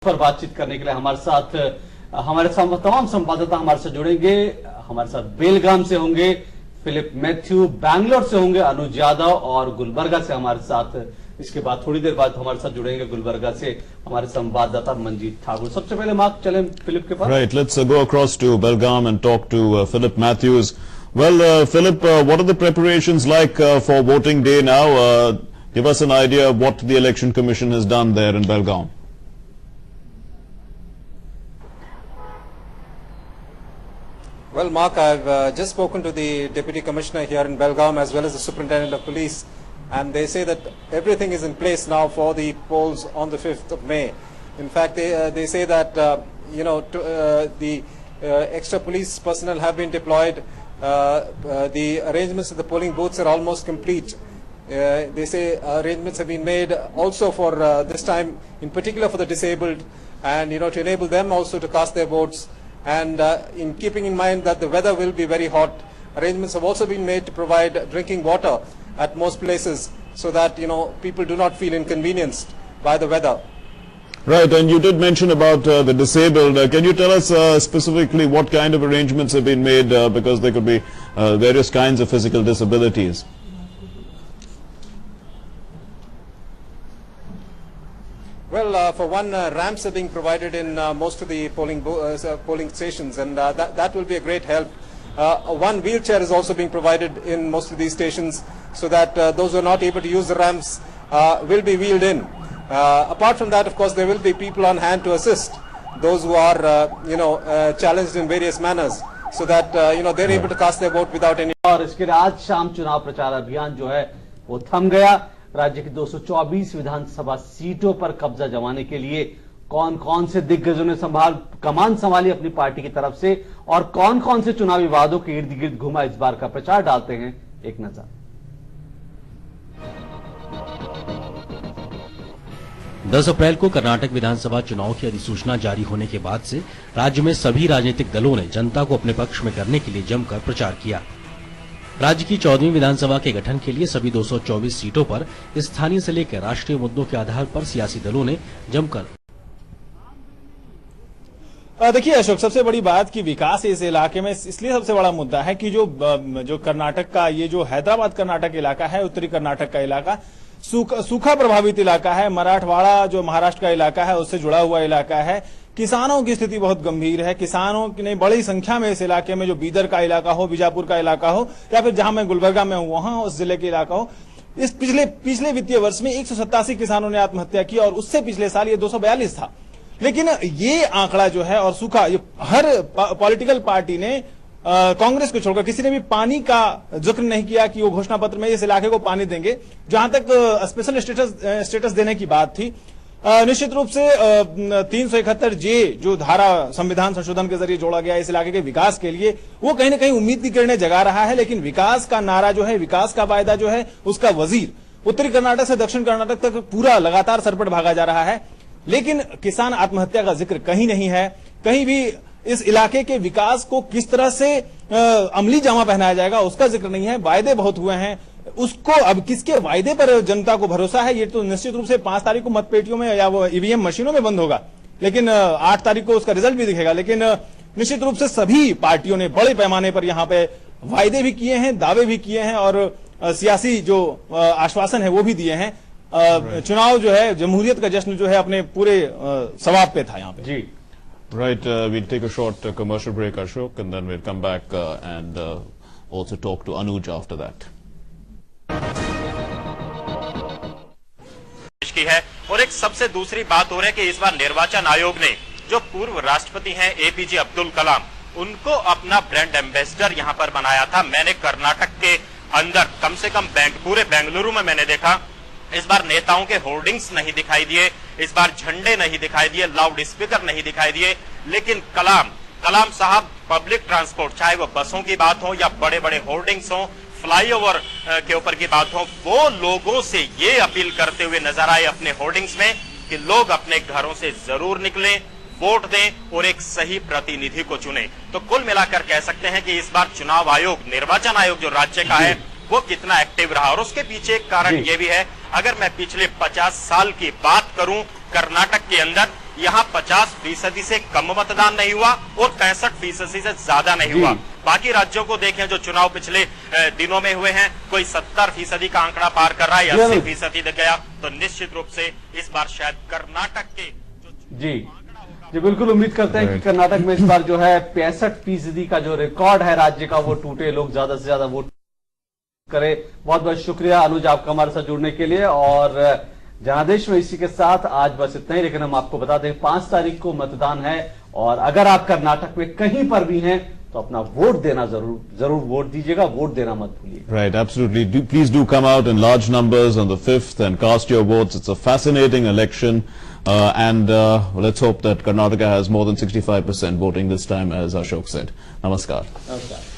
पर बातचीत करने के लिए हमारे साथ तमाम संवाददाता हमारे साथ जुड़ेंगे। हमारे साथ बेलगाम से होंगे फिलिप मैथ्यू, बैंगलोर से होंगे अनुज यादव और गुलबर्गा से हमारे साथ इसके बाद थोड़ी देर बाद हमारे साथ जुड़ेंगे गुलबर्गा से हमारे संवाददाता मंजीत ठाकुर। सबसे पहले मार्क चले फिलिप के पास। Right, let's go across to Belgaum and talk to Philip Matthews. Well, Philip, what are the preparations like for voting day now? Give us an idea of what the Election Commission has done there in Belgaum. Well, Mark, I've just spoken to the Deputy Commissioner here in Belgaum as well as the Superintendent of Police, and they say that everything is in place now for the polls on the 5th of May. In fact, they say that, the extra police personnel have been deployed. The arrangements at the polling booths are almost complete. They say arrangements have been made also for this time, in particular for the disabled, and to enable them also to cast their votes. And in keeping in mind that the weather will be very hot, arrangements have also been made to provide drinking water at most places so that people do not feel inconvenienced by the weather. Right, and you did mention about the disabled. Can you tell us specifically what kind of arrangements have been made because there could be various kinds of physical disabilities? Well, for one, ramps are being provided in most of the polling stations, and that will be a great help. One wheelchair is also being provided in most of these stations, so that those who are not able to use the ramps will be wheeled in. Apart from that, of course, there will be people on hand to assist those who are, challenged in various manners, so that they're able to cast their vote without any. और इसके लिए आज शाम चुनाव प्रचार अभियान जो है वो थम गया। राज्य की 224 विधानसभा सीटों पर कब्जा जमाने के लिए कौन कौन से दिग्गजों ने कमान संभाली अपनी पार्टी की तरफ से और कौन कौन से चुनावी वादों के इर्द गिर्द घुमा इस बार का प्रचार डालते हैं, एक नजर। 10 अप्रैल को कर्नाटक विधानसभा चुनाव की अधिसूचना जारी होने के बाद से राज्य में सभी राजनीतिक दलों ने जनता को अपने पक्ष में करने के लिए जमकर प्रचार किया। राज्य की 14वीं विधानसभा के गठन के लिए सभी 224 सीटों पर स्थानीय से लेकर राष्ट्रीय मुद्दों के आधार पर सियासी दलों ने जमकर। देखिए अशोक, सबसे बड़ी बात कि विकास इस इलाके में इसलिए सबसे बड़ा मुद्दा है कि जो कर्नाटक का ये जो हैदराबाद कर्नाटक इलाका है, उत्तरी कर्नाटक का इलाका सूखा प्रभावित इलाका है। मराठवाड़ा जो महाराष्ट्र का इलाका है उससे जुड़ा हुआ इलाका है। किसानों की स्थिति बहुत गंभीर है। किसानों ने बड़ी संख्या में इस इलाके में, जो बीदर का इलाका हो, बीजापुर का इलाका हो, या फिर जहां मैं गुलबर्गा में हूं वहां उस जिले के इलाका हो, इस पिछले वित्तीय वर्ष में 187 किसानों ने आत्महत्या की और उससे पिछले साल ये 242 था। लेकिन ये आंकड़ा जो है और सूखा, ये हर पॉलिटिकल पार्टी ने कांग्रेस को छोड़कर किसी ने भी पानी का जिक्र नहीं किया कि वो घोषणा पत्र में इस इलाके को पानी देंगे। जहां तक स्पेशल स्टेटस देने की बात थी, निश्चित रूप से 371 जे जो धारा संविधान संशोधन के जरिए जोड़ा गया इस इलाके के विकास के लिए, वो कहीं ना कहीं उम्मीद की किरणें जगा रहा है। लेकिन विकास का नारा जो है, विकास का वायदा जो है, उसका वजीर उत्तरी कर्नाटक से दक्षिण कर्नाटक तक पूरा लगातार सरपट भागा जा रहा है। लेकिन किसान आत्महत्या का जिक्र कहीं नहीं है। कहीं भी इस इलाके के विकास को किस तरह से अमली जामा पहनाया जाएगा उसका जिक्र नहीं है। वायदे बहुत हुए हैं, उसको अब किसके वायदे पर जनता को भरोसा है, ये तो निश्चित रूप से 5 तारीख को मतपेटियों में या वो ईवीएम मशीनों में बंद होगा, लेकिन 8 तारीख को उसका रिजल्ट भी दिखेगा। लेकिन निश्चित रूप से सभी पार्टियों ने बड़े पैमाने पर यहाँ पे वायदे भी किए हैं, दावे भी किए हैं और सियासी जो आश्वासन है वो भी दिए हैं। चुनाव जो है, जमहूरियत का जश्न जो है अपने पूरे सवाब पे था यहाँ पे। जी Right, we'll take a short commercial break, Ashok, and then we'll come back and also talk to Anuj after that. की है। और एक सबसे दूसरी बात हो रही है कि इस बार निर्वाचन आयोग ने जो पूर्व राष्ट्रपति हैं एपीजे अब्दुल कलाम, उनको अपना ब्रांड एम्बेसडर यहां पर बनाया था। मैंने कर्नाटक के अंदर कम से कम पूरे बेंगलुरु में मैंने देखा, इस बार नेताओं के होर्डिंग्स नहीं दिखाई दिए, इस बार झंडे नहीं दिखाई दिए, लाउड स्पीकर नहीं दिखाई दिए, लेकिन कलाम साहब पब्लिक ट्रांसपोर्ट, चाहे वो बसों की बात हो या बड़े बड़े होर्डिंग्स हो, फ्लाईओवर के ऊपर की बात हो, वो लोगों से ये अपील करते हुए नजर आए अपने होर्डिंग्स में कि लोग अपने घरों से जरूर निकलें, वोट दें और एक सही प्रतिनिधि को चुने। तो कुल मिलाकर कह सकते हैं कि इस बार चुनाव आयोग, निर्वाचन आयोग जो राज्य का है, वो कितना एक्टिव रहा। और उसके पीछे एक कारण ये भी है, अगर मैं पिछले 50 साल की बात करूं कर्नाटक के अंदर, यहाँ 50% से कम मतदान नहीं हुआ और 65% से ज्यादा नहीं हुआ। बाकी राज्यों को देखें जो चुनाव पिछले दिनों में हुए हैं, कोई 70% का आंकड़ा पार कर रहा है, 80% तक गया। तो निश्चित रूप से इस बार शायद कर्नाटक के जी बिल्कुल उम्मीद करते हैं कि कर्नाटक में इस बार जो है 65% का जो रिकॉर्ड है राज्य का वो टूटे, लोग ज्यादा से ज्यादा वोट करें। बहुत बहुत शुक्रिया अनुज आपका हमारे साथ जुड़ने के लिए। और जनादेश में इसी के साथ आज बस इतना ही, लेकिन हम आपको बता दें 5 तारीख को मतदान है और अगर आप कर्नाटक में कहीं पर भी हैं तो अपना वोट देना जरूर वोट दीजिएगा, वोट देना मत भूलिएगा। Right, absolutely. Please do come out in large numbers on the 5th and cast your votes. It's a fascinating election. And let's hope that Karnataka has more than 65% voting this time, as Ashok said. Namaskar. नमस्कार।